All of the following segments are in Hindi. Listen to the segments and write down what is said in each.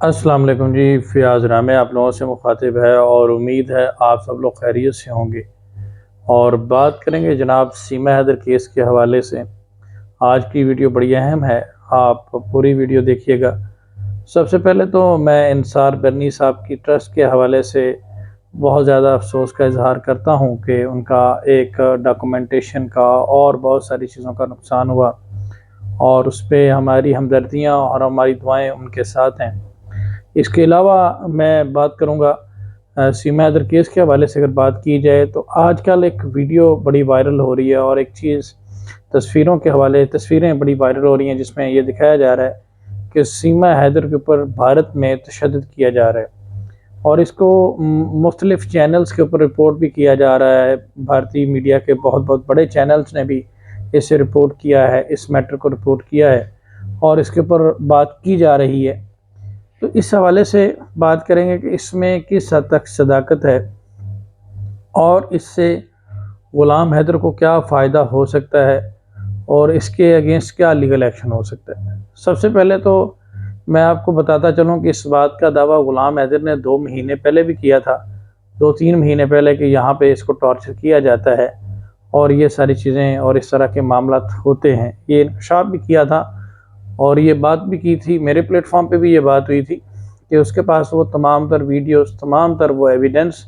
अस्सलाम वालेकुम जी। फ़ियाज़ रामे आप लोगों से मुखातिब है और उम्मीद है आप सब लोग खैरियत से होंगे। और बात करेंगे जनाब सीमा हैदर केस के हवाले से। आज की वीडियो बड़ी अहम है, आप पूरी वीडियो देखिएगा। सबसे पहले तो मैं इंसार बर्नी साहब की ट्रस्ट के हवाले से बहुत ज़्यादा अफ़सोस का इज़हार करता हूँ कि उनका एक डॉक्यूमेंटेशन का और बहुत सारी चीज़ों का नुकसान हुआ और उस पे हमारी हमदर्दियाँ और हमारी दुआएँ उनके साथ हैं। इसके अलावा मैं बात करूँगा सीमा हैदर केस के हवाले से अगर बात की जाए तो आजकल एक वीडियो बड़ी वायरल हो रही है और एक चीज़ तस्वीरों के हवाले तस्वीरें बड़ी वायरल हो रही हैं जिसमें ये दिखाया जा रहा है कि सीमा हैदर के ऊपर भारत में तशद्दुद किया जा रहा है और इसको मुख्तलिफ़ चैनल्स के ऊपर रिपोर्ट भी किया जा रहा है। भारतीय मीडिया के बहुत बहुत बड़े चैनल्स ने भी इसे रिपोर्ट किया है, इस मैटर को रिपोर्ट किया है और इसके ऊपर बात की जा रही है। तो इस हवाले से बात करेंगे कि इसमें किस हद तक सदाकत है और इससे ग़ुलाम हैदर को क्या फ़ायदा हो सकता है और इसके अगेंस्ट क्या लीगल एक्शन हो सकता है। सबसे पहले तो मैं आपको बताता चलूँ कि इस बात का दावा ग़ुलाम हैदर ने 2 महीने पहले भी किया था, 2-3 महीने पहले, कि यहाँ पे इसको टॉर्चर किया जाता है और ये सारी चीज़ें और इस तरह के मामलात होते हैं। ये इंकशाफ भी किया था और ये बात भी की थी, मेरे प्लेटफॉर्म पे भी ये बात हुई थी कि उसके पास वो तमाम तर वीडियोस, तमाम तर वो एविडेंस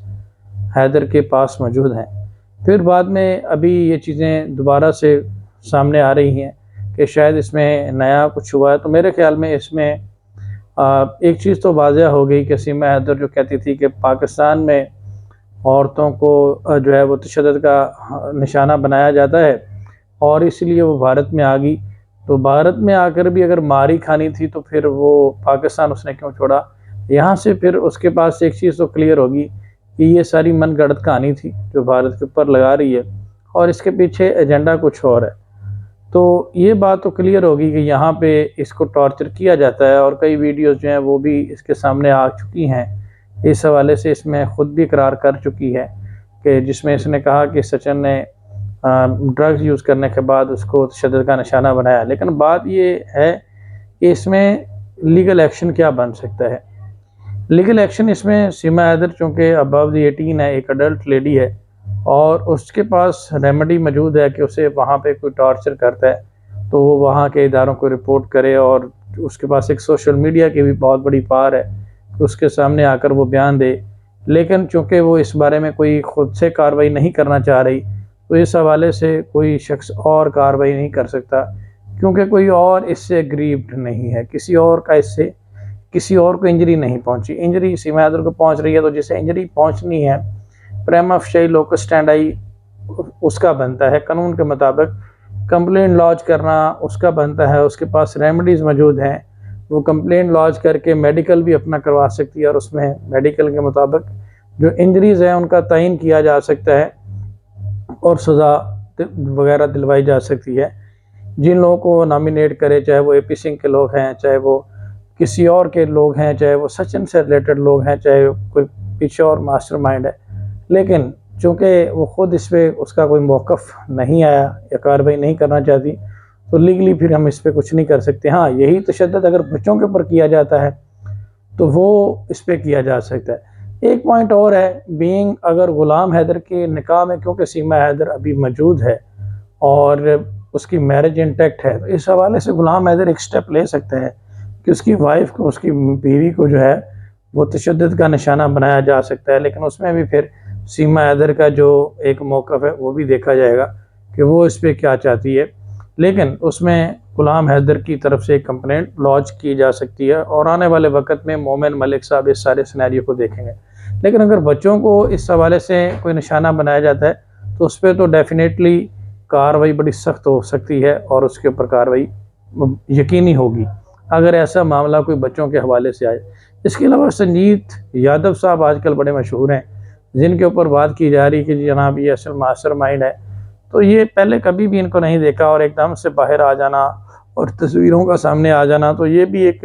हैदर के पास मौजूद हैं। फिर बाद में अभी ये चीज़ें दोबारा से सामने आ रही हैं कि शायद इसमें नया कुछ हुआ है। तो मेरे ख़्याल में इसमें एक चीज़ तो वाज़ह हो गई कि सीमा हैदर जो कहती थी कि पाकिस्तान में औरतों को जो है वो तशद्दुद का निशाना बनाया जाता है और इसलिए वो भारत में आ गई। तो भारत में आकर भी अगर मार ही खानी थी तो फिर वो पाकिस्तान उसने क्यों छोड़ा? यहाँ से फिर उसके पास एक चीज़ तो क्लियर होगी कि ये सारी मनगढ़ंत कहानी थी जो भारत के ऊपर लगा रही है और इसके पीछे एजेंडा कुछ और है। तो ये बात तो क्लियर होगी कि यहाँ पे इसको टॉर्चर किया जाता है और कई वीडियोज़ जो हैं वो भी इसके सामने आ चुकी हैं। इस हवाले से इसमें ख़ुद भी इकरार कर चुकी है कि जिसमें इसने कहा कि सचिन ने ड्रग्स यूज़ करने के बाद उसको तशद्दुद का निशाना बनाया। लेकिन बात ये है कि इसमें लीगल एक्शन क्या बन सकता है। लीगल एक्शन इसमें सीमा हैदर चूँकि अबव द 18 है, एक अडल्ट लेडी है और उसके पास रेमेडी मौजूद है कि उसे वहाँ पे कोई टॉर्चर करता है तो वो वहाँ के इदारों को रिपोर्ट करे और उसके पास एक सोशल मीडिया की भी बहुत बड़ी पावर है कि उसके सामने आकर वो बयान दे। लेकिन चूँकि वो इस बारे में कोई ख़ुद से कार्रवाई नहीं करना चाह रही तो इस हवाले से कोई शख्स और कार्रवाई नहीं कर सकता क्योंकि कोई और इससे एग्रीव्ड नहीं है, किसी और का इससे किसी और को इंजरी नहीं पहुंची। इंजरी सीमा हैदर को पहुंच रही है तो जिसे इंजरी पहुंचनी है प्रिमा फेशी लोकस स्टैंडाई उसका बनता है, कानून के मुताबिक कंप्लेंट लॉन्च करना उसका बनता है। उसके पास रेमेडीज़ मौजूद हैं, वो कंप्लेंट लॉन्च करके मेडिकल भी अपना करवा सकती है और उसमें मेडिकल के मुताबिक जो इंजरीज़ हैं उनका तयन किया जा सकता है और सज़ा वगैरह दिलवाई जा सकती है। जिन लोगों को नॉमिनेट करे, चाहे वो AP सिंह के लोग हैं, चाहे वो किसी और के लोग हैं, चाहे वो सचिन से रिलेटेड लोग हैं, चाहे कोई पीछे और मास्टरमाइंड है, लेकिन चूँकि वो ख़ुद इस पे उसका कोई मौक़िफ़ नहीं आया या कार्रवाई नहीं करना चाहती तो लीगली फिर हम इस पे कुछ नहीं कर सकते। हाँ, यही तशद्दुद अगर बच्चों के ऊपर किया जाता है तो वो इस पे किया जा सकता है। एक पॉइंट और है, बीइंग अगर ग़ुलाम हैदर के निकाह में क्योंकि सीमा हैदर अभी मौजूद है और उसकी मैरिज इंटैक्ट है, तो इस हवाले से ग़ुलाम हैदर एक स्टेप ले सकते हैं कि उसकी वाइफ को, उसकी बीवी को जो है वो तशद्दुद का निशाना बनाया जा सकता है। लेकिन उसमें भी फिर सीमा हैदर का जो एक मौक़िफ़ है वो भी देखा जाएगा कि वो इस पे क्या चाहती है। लेकिन उसमें ग़ुलाम हैदर की तरफ से एक कंप्लेंट लॉन्च की जा सकती है और आने वाले वक्त में मोमिन मलिक साहब इस सारे सिनेरियो को देखेंगे। लेकिन अगर बच्चों को इस हवाले से कोई निशाना बनाया जाता है तो उस पर तो डेफिनेटली कार्रवाई बड़ी सख्त हो सकती है और उसके ऊपर कार्रवाई यकीनी होगी अगर ऐसा मामला कोई बच्चों के हवाले से आए। इसके अलावा संजीत यादव साहब आजकल बड़े मशहूर हैं जिनके ऊपर बात की जा रही है कि जनाब ये असल मास्टरमाइंड है। तो ये पहले कभी भी इनको नहीं देखा और एकदम से बाहर आ जाना और तस्वीरों का सामने आ जाना, तो ये भी एक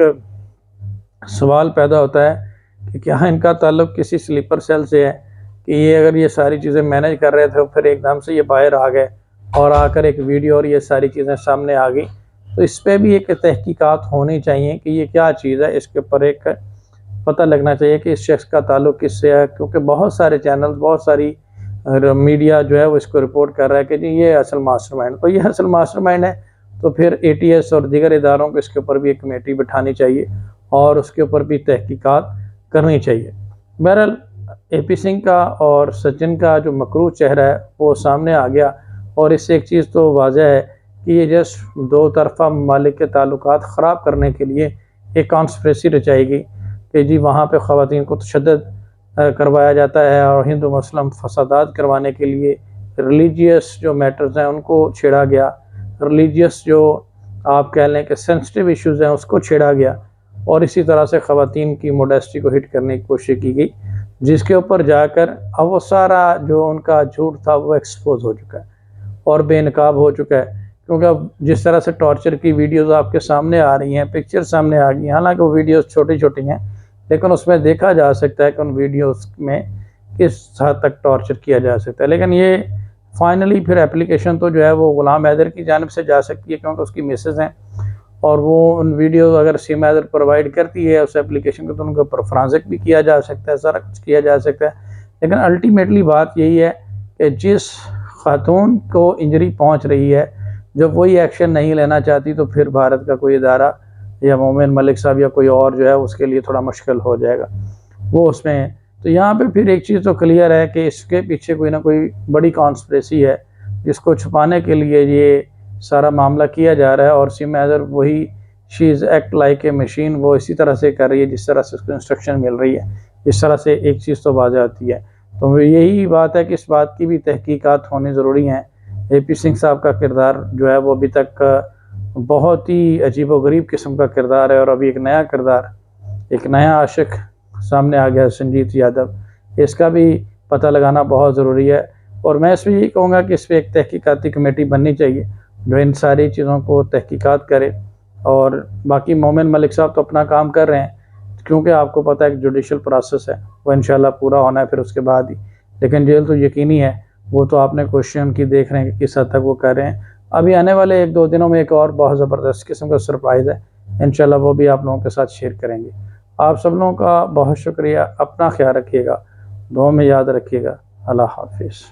सवाल पैदा होता है कि क्या इनका ताल्लुक़ किसी स्लीपर सेल से है कि ये अगर ये सारी चीज़ें मैनेज कर रहे थे फिर एकदम से ये बाहर आ गए और आकर एक वीडियो और ये सारी चीज़ें सामने आ गई। तो इस पर भी एक तहकीकात होनी चाहिए कि ये क्या चीज़ है, इसके ऊपर एक पता लगना चाहिए कि इस शख्स का ताल्लुक़ किससे है, क्योंकि बहुत सारे चैनल, बहुत सारी मीडिया जो है वो इसको रिपोर्ट कर रहा है कि जी ये असल मास्टरमाइंड। तो ये असल मास्टरमाइंड है तो फिर ATS और दीगर इदारों को इसके ऊपर भी एक कमेटी बिठानी चाहिए और उसके ऊपर भी तहकीकात करनी चाहिए। बहरहाल AP सिंह का और सचिन का जो मकरूह चेहरा है वो सामने आ गया, और इससे एक चीज़ तो वाज़ह है कि ये जस्ट दो तरफ़ा ममालिक के ताल्लुकात ख़राब करने के लिए एक कॉन्स्पिरेसी रचाएगी कि जी वहाँ पे ख़वातीन को तशद्दुद करवाया जाता है और हिंदू मुस्लिम फसादात करवाने के लिए रिलीजियस जो मैटर्स हैं उनको छेड़ा गया, रिलीजियस जो आप कह लें कि सेंसिटिव इश्यूज़ हैं उसको छेड़ा गया, और इसी तरह से ख़वातीन की मोडेस्टी को हिट करने की कोशिश की गई, जिसके ऊपर जाकर अब वो सारा जो उनका झूठ था वो एक्सपोज हो चुका है और बेनकाब हो चुका है। क्योंकि अब जिस तरह से टॉर्चर की वीडियोज़ आपके सामने आ रही हैं, पिक्चर सामने आ गई हैं, हालांकि वो वीडियोज़ छोटी छोटी हैं लेकिन उसमें देखा जा सकता है कि उन वीडियोज़ में किस हद तक टॉर्चर किया जा सकता है। लेकिन ये फाइनली फिर एप्लीकेशन तो जो है वो गुलाम हैदर की जानिब से जा सकती है, क्योंकि उसकी मिसेज हैं और वो उन वीडियो अगर सीमा हैदर प्रोवाइड करती है उस एप्लीकेशन को तो उनके ऊपर फ्रांसिक भी किया जा सकता है, सारा कुछ किया जा सकता है। लेकिन अल्टीमेटली बात यही है कि जिस खातून को इंजरी पहुंच रही है, जब वही एक्शन नहीं लेना चाहती तो फिर भारत का कोई इदारा या मोमिन मलिक साहब या कोई और जो है उसके लिए थोड़ा मुश्किल हो जाएगा वो उसमें। तो यहाँ पे फिर एक चीज़ तो क्लियर है कि इसके पीछे कोई ना कोई बड़ी कॉन्स्पिरेसी है जिसको छुपाने के लिए ये सारा मामला किया जा रहा है, और सीमा हैदर वही she is act like a machine, वो इसी तरह से कर रही है जिस तरह से उसको इंस्ट्रक्शन मिल रही है। इस तरह से एक चीज़ तो बाज़ आती है। तो यही बात है कि इस बात की भी तहकीकात होनी ज़रूरी है। AP सिंह साहब का किरदार जो है वो अभी तक बहुत ही अजीबोगरीब किस्म का किरदार है, और अभी एक नया किरदार, एक नया आशिक सामने आ गया है, संजीत यादव। इसका भी पता लगाना बहुत ज़रूरी है, और मैं इसमें यही कहूँगा कि इस पर एक तहकीकाती कमेटी बननी चाहिए जो इन सारी चीज़ों को तहकीकात करे। और बाकी मोमिन मलिक साहब तो अपना काम कर रहे हैं, क्योंकि आपको पता है कि जुडिशल प्रोसेस है वो इंशाल्लाह पूरा होना है फिर उसके बाद ही। लेकिन जेल तो यकीनी है, वो तो आपने कोशिश उनकी देख रहे हैं कि किस हद तक वो कर रहे हैं। अभी आने वाले 1-2 दिनों में एक और बहुत ज़बरदस्त किस्म का सरप्राइज़ है, इंशाल्लाह वो भी आप लोगों के साथ शेयर करेंगे। आप सब लोगों का बहुत शुक्रिया, अपना ख्याल रखिएगा, दुआ में याद रखिएगा। अल्लाह हाफिज़।